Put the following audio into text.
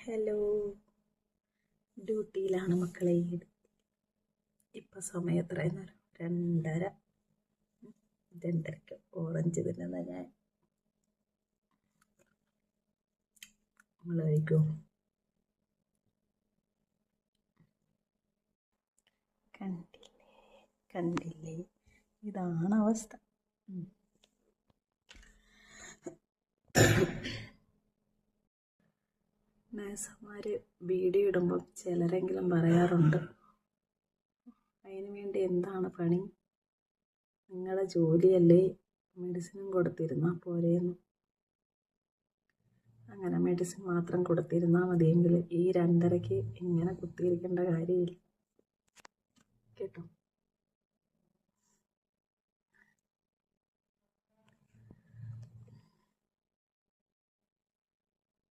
Hello, ഡ്യൂട്ടിയിലാണ് മക്കളെ. ഇപ്പം സമയം എത്രയെന്ന് 2:30. 2:30ക്ക് ഓറഞ്ച് തിന്നുന്ന ഞാൻ. നമ്മൾ കഴിക്കും. കണ്ടില്ലേ, ഇതാണ് അവസ്ഥ. നേഴ്സുമാർ വീഡിയോ ഇടുമ്പം ചിലരെങ്കിലും പറയാറുണ്ട്, അതിന് വേണ്ടി എന്താണ് പണി, നിങ്ങളുടെ ജോലിയല്ലേ മെഡിസിനും കൊടുത്തിരുന്നാൽ പോരെയെന്ന്. അങ്ങനെ മെഡിസിൻ മാത്രം കൊടുത്തിരുന്നാൽ മതിയെങ്കിൽ ഈ 2:30ക്ക് ഇങ്ങനെ കുത്തിയിരിക്കേണ്ട കാര്യമില്ല കേട്ടോ.